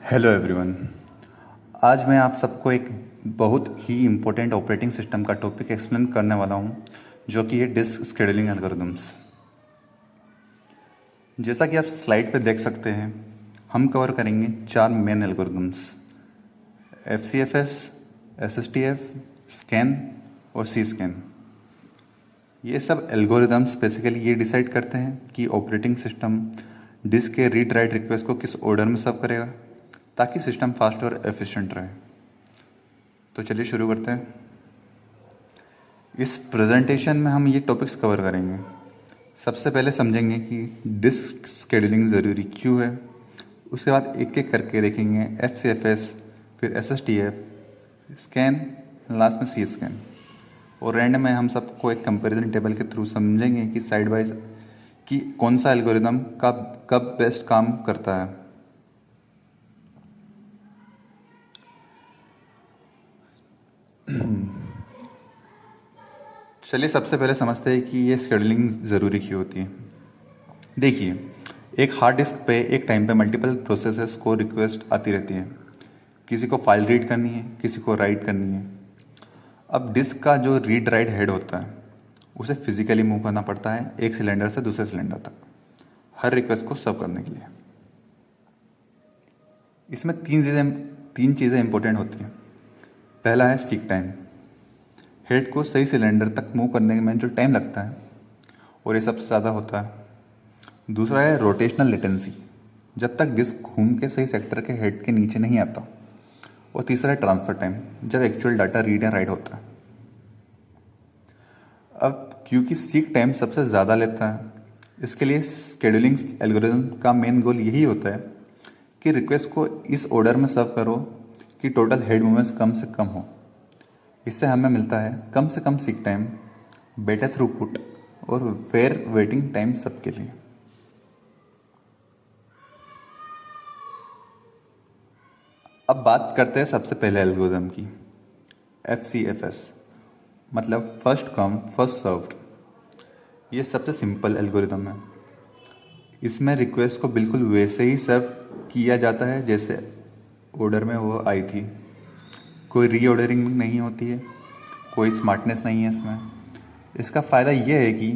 Hello everyone. आज मैं आप सबको एक बहुत ही इम्पोर्टेंट ऑपरेटिंग सिस्टम का टॉपिक एक्सप्लेन करने वाला हूँ, जो कि है डिस्क स्केड्यूलिंग एल्गोरिदम्स। जैसा कि आप स्लाइड पे देख सकते हैं, हम कवर करेंगे 4 main algorithms: FCFS, SSTF, scan और सी स्कैन। ये सब एल्गोरिदम्स बेसिकली ये डिसाइड करते हैं कि ऑपरेटिंग सिस्टम डिस्क के रीड राइट रिक्वेस्ट को किस ऑर्डर में सर्व करेगा, ताकि सिस्टम फास्ट और एफिशिएंट रहे। तो चलिए शुरू करते हैं। इस प्रेजेंटेशन में हम ये टॉपिक्स कवर करेंगे। सबसे पहले समझेंगे कि डिस्क शेड्यूलिंग ज़रूरी क्यों है। उसके बाद एक एक करके देखेंगे FCFS, फिर SSTF, स्कैन, लास्ट में सी स्कैन। और एंड में हम सबको एक कंपैरिजन टेबल के थ्रू समझेंगे कि साइड बाय कि कौन सा एल्गोरिदम कब बेस्ट काम करता है। चलिए सबसे पहले समझते हैं कि ये शेड्यूलिंग ज़रूरी क्यों होती है। देखिए, एक हार्ड डिस्क पे एक टाइम पे मल्टीपल प्रोसेसेस को रिक्वेस्ट आती रहती है। किसी को फाइल रीड करनी है, किसी को राइट करनी है। अब डिस्क का जो रीड राइट हेड होता है, उसे फिजिकली मूव करना पड़ता है एक सिलेंडर से दूसरे सिलेंडर तक, हर रिक्वेस्ट को सर्व करने के लिए। इसमें तीन चीज़ें इंपॉर्टेंट होती हैं। पहला है सीक टाइम, हेड को सही सिलेंडर तक मूव करने में जो टाइम लगता है, और ये सबसे ज़्यादा होता है। दूसरा है रोटेशनल लेटेंसी, जब तक डिस्क घूम के सही सेक्टर के हेड के नीचे नहीं आता। और तीसरा है ट्रांसफ़र टाइम, जब एक्चुअल डाटा रीड या राइट होता है। अब क्योंकि सीक टाइम सबसे ज़्यादा लेता है, इसके लिए शेड्यूलिंग एल्गोरिथम का मेन गोल यही होता है कि रिक्वेस्ट को इस ऑर्डर में सर्व करो कि टोटल हेड मूवमेंट्स कम से कम हो। इससे हमें मिलता है कम से कम सीक टाइम, बेटर थ्रूपुट और फेयर वेटिंग टाइम सबके लिए। अब बात करते हैं सबसे पहले एल्गोरिथम की, FCFS, मतलब फर्स्ट कम फर्स्ट सर्व्ड। ये सबसे सिंपल एल्गोरिथम है। इसमें रिक्वेस्ट को बिल्कुल वैसे ही सर्व किया जाता है जैसे ऑर्डर में वो आई थी। कोई रीऑर्डरिंग नहीं होती है, कोई स्मार्टनेस नहीं है इसमें। इसका फ़ायदा ये है कि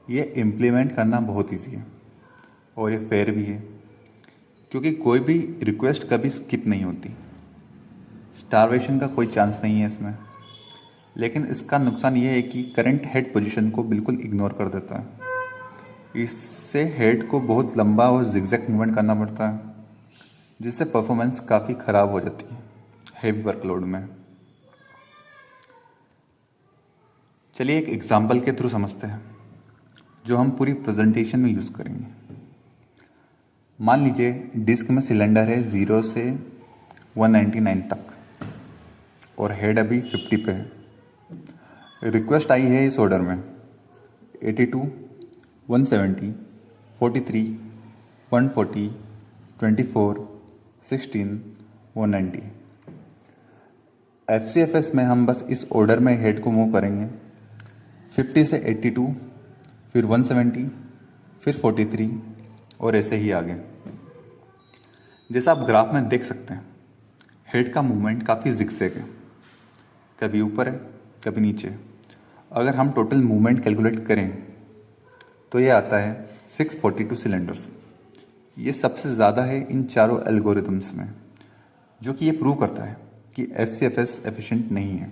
ये इम्प्लीमेंट करना बहुत ईजी है और ये फेयर भी है, क्योंकि कोई भी रिक्वेस्ट कभी स्किप नहीं होती। स्टारवेशन का कोई चांस नहीं है इसमें। लेकिन इसका नुकसान ये है कि करंट हेड पोजीशन को बिल्कुल इग्नोर कर देता है। इससे हेड को बहुत लंबा और जिगजैग मूवमेंट करना पड़ता है, जिससे परफॉर्मेंस काफ़ी ख़राब हो जाती है हेवी वर्कलोड में। चलिए एक एग्जांपल के थ्रू समझते हैं, जो हम पूरी प्रेजेंटेशन में यूज़ करेंगे। मान लीजिए डिस्क में सिलेंडर है 0 से 199 तक और हेड अभी 50 पे है। रिक्वेस्ट आई है इस ऑर्डर में 82, 170, 43, 140, 24, 16, 190। FCFS में हम बस इस ऑर्डर में हेड को मूव करेंगे, 50 से 82, फिर 170, फिर 43 और ऐसे ही आगे। जैसा आप ग्राफ में देख सकते हैं, हेड का मूवमेंट काफ़ी जिगजैग है, कभी ऊपर है कभी नीचे। अगर हम टोटल मूवमेंट कैलकुलेट करें तो ये आता है 642 सिलेंडर्स। ये सबसे ज़्यादा है इन चारों एल्गोरिथम्स में, जो कि ये प्रूव करता है कि FCFS एफिशिएंट नहीं है।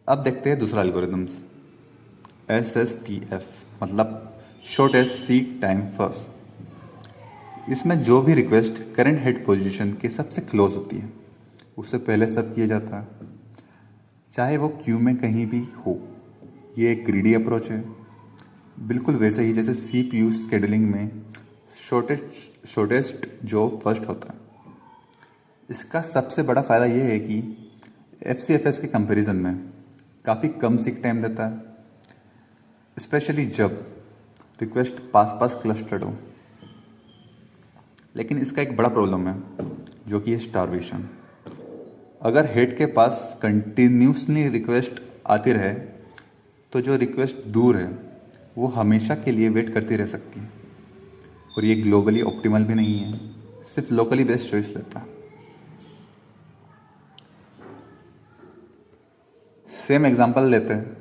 अब देखते हैं दूसरा एल्गोरिथम्स, SSTF, मतलब शॉर्टेस्ट सीक टाइम फर्स्ट। इसमें जो भी रिक्वेस्ट करंट हेड पोजीशन के सबसे क्लोज होती है, उससे पहले सर्व किया जाता है, चाहे वो क्यू में कहीं भी हो। ये एक ग्रीडी अप्रोच है, बिल्कुल वैसे ही जैसे CPU शेड्यूलिंग में शॉर्टेस्ट जॉब फर्स्ट होता है। इसका सबसे बड़ा फ़ायदा ये है कि FCFS के कंपैरिजन में काफ़ी कम सीक टाइम देता है, स्पेशली जब रिक्वेस्ट पास पास क्लस्टर्ड हो। लेकिन इसका एक बड़ा प्रॉब्लम है, जो कि है स्टारवेशन। अगर हेड के पास कंटिन्यूसली रिक्वेस्ट आती रहे तो जो रिक्वेस्ट दूर है वो हमेशा के लिए वेट करती रह सकती है। और ये ग्लोबली ऑप्टिमल भी नहीं है, सिर्फ लोकली बेस्ड चॉइस लेता है। सेम एग्जांपल लेते हैं।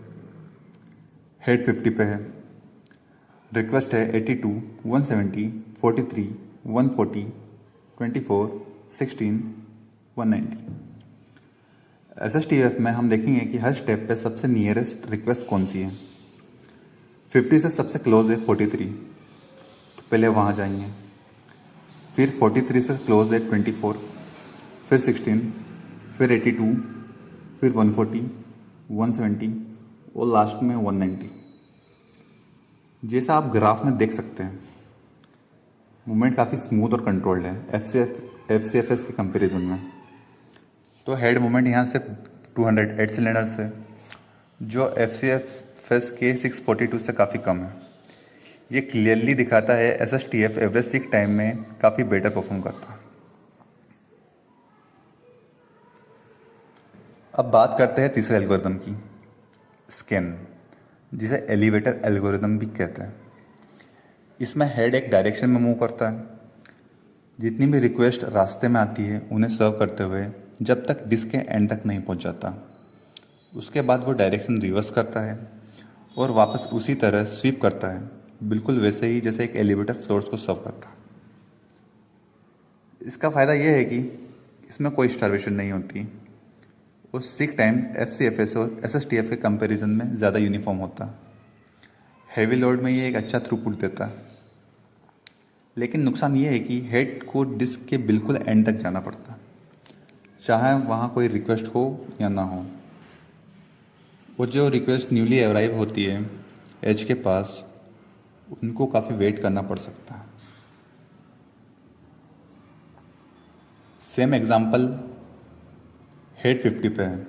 हेड 50 पे है, रिक्वेस्ट है 82, 170, 43, 140, 24, 16, 190। SSTF में हम देखेंगे कि हर स्टेप पे सबसे नियरेस्ट रिक्वेस्ट कौन सी है। 50 से सबसे क्लोज है 43, तो पहले वहाँ जाएंगे। फिर 43 से क्लोज है 24, फिर 16, फिर 82, फिर 140, 170 और लास्ट में 190। जैसा आप ग्राफ में देख सकते हैं, मूवमेंट काफ़ी स्मूथ और कंट्रोल्ड है FCFS के कंपैरिजन में। तो हेड मूवमेंट यहाँ सिर्फ 208 सिलेंडर्स है, जो FCFS के 642 से काफ़ी कम है। ये क्लियरली दिखाता है SSTF एवरेज सीक टाइम में काफ़ी बेटर परफॉर्म करता है। अब बात करते हैं तीसरे एल्गोरिदम की, स्कैन, जिसे एलिवेटर एल्गोरिदम भी कहते हैं। इसमें हेड एक डायरेक्शन में मूव करता है। जितनी भी रिक्वेस्ट रास्ते में आती है उन्हें सर्व करते हुए जब तक डिस्क के एंड तक नहीं पहुंच जाता, उसके बाद वो डायरेक्शन रिवर्स करता है और वापस उसी तरह स्वीप करता है, बिल्कुल वैसे ही जैसे एक एलिवेटर सोर्स को सर्व करता है। इसका फ़ायदा यह है कि इसमें कोई स्टार्वेशन नहीं होती और सीक टाइम FCFS और SSTF के कंपैरिजन में ज़्यादा यूनिफॉर्म होता है। हैवी लोड में ये एक अच्छा थ्रूपुट देता है, लेकिन नुकसान ये है कि हेड को डिस्क के बिल्कुल एंड तक जाना पड़ता है, चाहे वहाँ कोई रिक्वेस्ट हो या ना हो। और जो रिक्वेस्ट न्यूली अराइव होती है एज के पास, उनको काफ़ी वेट करना पड़ सकता है। सेम एग्जांपल हेड 50 पे है,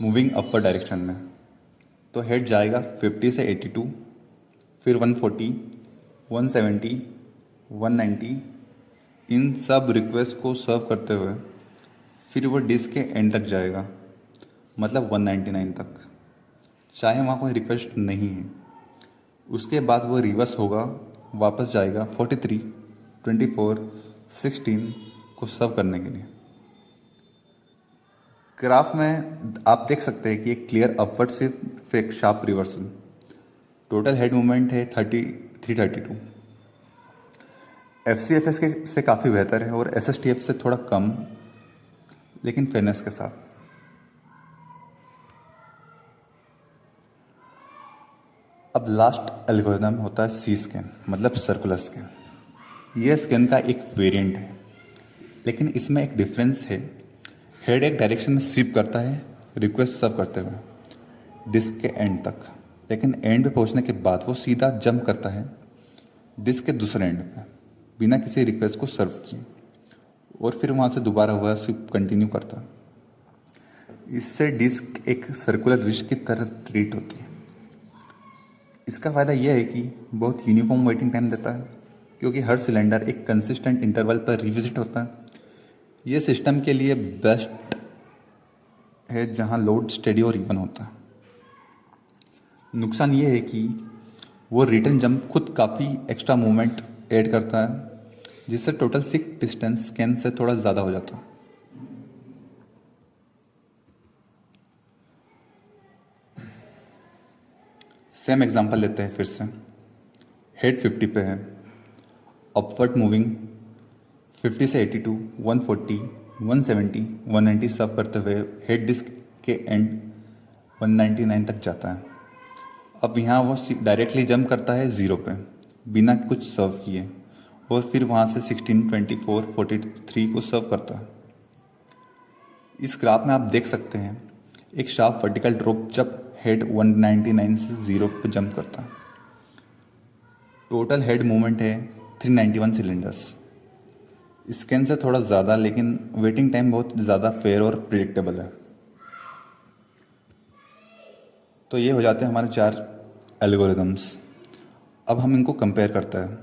मूविंग अपवर्ड डायरेक्शन में। तो हेड जाएगा 50 से 82, फिर 140, 170, 190। इन सब रिक्वेस्ट को सर्व करते हुए फिर वो डिस्क के एंड तक जाएगा, मतलब 199 तक, चाहे वहाँ कोई रिक्वेस्ट नहीं है। उसके बाद वो रिवर्स होगा, वापस जाएगा 43, 24, 16 को सर्व करने के लिए। ग्राफ में आप देख सकते हैं कि एक क्लियर अपवर्ड शिफ्ट फिर एक sharp reversal. Total head movement है 332। FCFS के से काफ़ी बेहतर है और SSTF से थोड़ा कम, लेकिन फेयरनेस के साथ। अब लास्ट एल्गोरिथम होता है C स्कैन, मतलब सर्कुलर स्कैन। यह स्कैन का एक वेरिएंट है, लेकिन इसमें एक डिफरेंस है। हेड एक डायरेक्शन में स्वीप करता है रिक्वेस्ट सर्व करते हुए डिस्क के एंड तक, लेकिन एंड पे पहुंचने के बाद वो सीधा जंप करता है डिस्क के दूसरे एंड पे बिना किसी रिक्वेस्ट को सर्व किए, और फिर वहाँ से दोबारा हुआ स्वीप कंटिन्यू करता है। इससे डिस्क एक सर्कुलर रिस्ट की तरह ट्रीट होती है। इसका फ़ायदा यह है कि बहुत यूनिफॉर्म वेटिंग टाइम देता है, क्योंकि हर सिलेंडर एक कंसिस्टेंट इंटरवल पर रिविजिट होता है। ये सिस्टम के लिए बेस्ट है जहाँ लोड स्टेडी और इवन होता है। नुकसान ये है कि वो रिटर्न जंप खुद काफ़ी एक्स्ट्रा मूवमेंट ऐड करता है, जिससे टोटल सीक डिस्टेंस स्कैन से थोड़ा ज़्यादा हो जाता है। सेम एग्जांपल लेते हैं फिर से। हेड 50 पे है, अपवर्ड मूविंग 50 से 82, 140, 170, 190 सर्व करते हुए हेड डिस्क के एंड 199 तक जाता है। अब यहाँ वो डायरेक्टली जंप करता है ज़ीरो पे बिना कुछ सर्व किए, और फिर वहाँ से 16, 24, 43 को सर्व करता है। इस ग्राफ में आप देख सकते हैं एक शार्प वर्टिकल ड्रॉप जब हेड 199 से ज़ीरो पे जंप करता है। टोटल हेड मूवमेंट है 391 सिलेंडर्स। स्कैन से थोड़ा ज़्यादा, लेकिन वेटिंग टाइम बहुत ज़्यादा फेयर और प्रिडिक्टेबल है। तो ये हो जाते हैं हमारे 4 एल्गोरिदम्स। अब हम इनको कंपेयर करते हैं।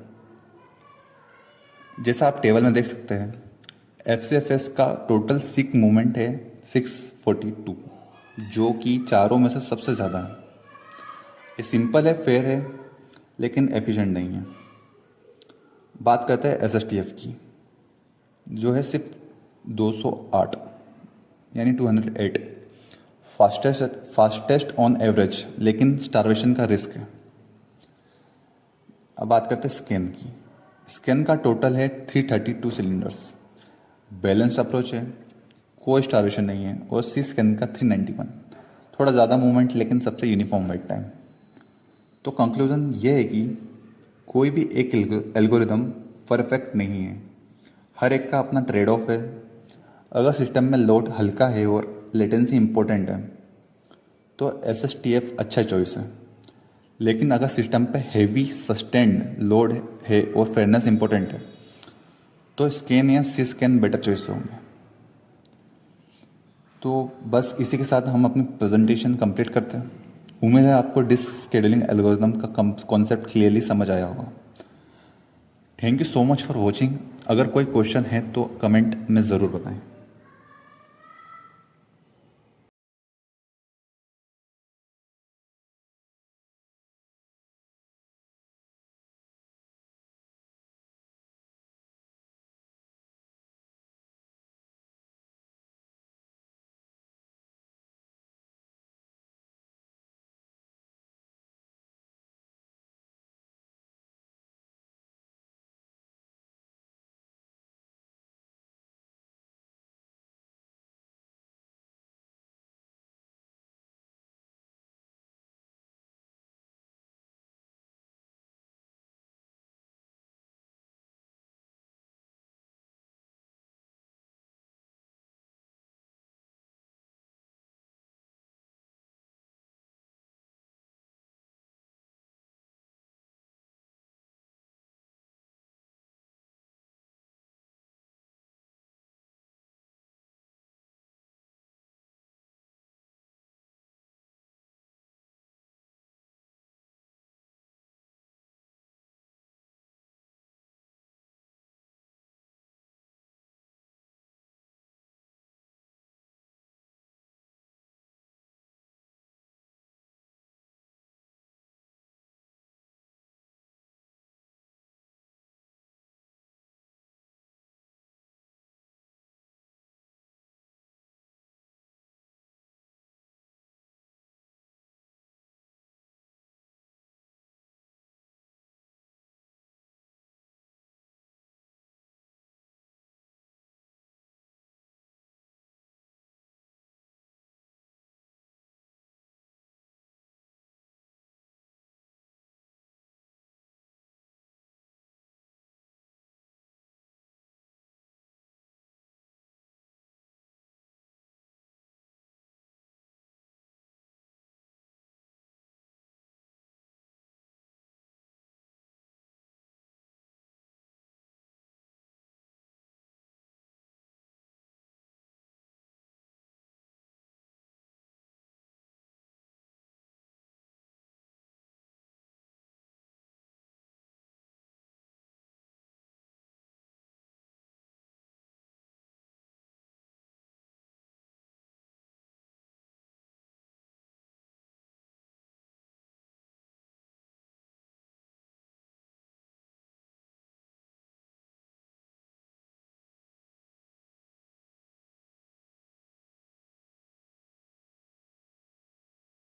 जैसा आप टेबल में देख सकते हैं, FCFS का टोटल सीक मूवमेंट है 642, जो कि चारों में से सबसे ज़्यादा है। ये सिंपल है, फेयर है, लेकिन एफिशिएंट नहीं है। बात करते हैं SSTF की, जो है सिर्फ 208 यानी 208 फास्टेस्ट ऑन एवरेज, लेकिन स्टारवेशन का रिस्क है। अब बात करते हैं स्कैन की। स्कैन का टोटल है 332 सिलेंडर्स, बैलेंस्ड अप्रोच है, कोई स्टारवेशन नहीं है, और सी स्कैन का 391, थोड़ा ज़्यादा मूवमेंट लेकिन सबसे यूनिफॉर्म वेट टाइम। तो कंक्लूजन ये है कि कोई भी एक एल्गोरिदम परफेक्ट नहीं है, हर एक का अपना ट्रेड ऑफ है। अगर सिस्टम में लोड हल्का है और लेटेंसी इंपॉर्टेंट है तो SSTF अच्छा चॉइस है, लेकिन अगर सिस्टम पे हैवी सस्टेन्ड लोड है और फेयरनेस इंपॉर्टेंट है तो स्कैन या सी स्कैन बेटर चॉइस होंगे। तो बस इसी के साथ हम अपनी प्रेजेंटेशन कंप्लीट करते हैं। उम्मीद है आपको डिस्क शेड्यूलिंग एल्गोरिदम का कॉन्सेप्ट क्लियरली समझ आया होगा। Thank you so much for watching. अगर कोई क्वेश्चन है तो कमेंट में ज़रूर बताएं।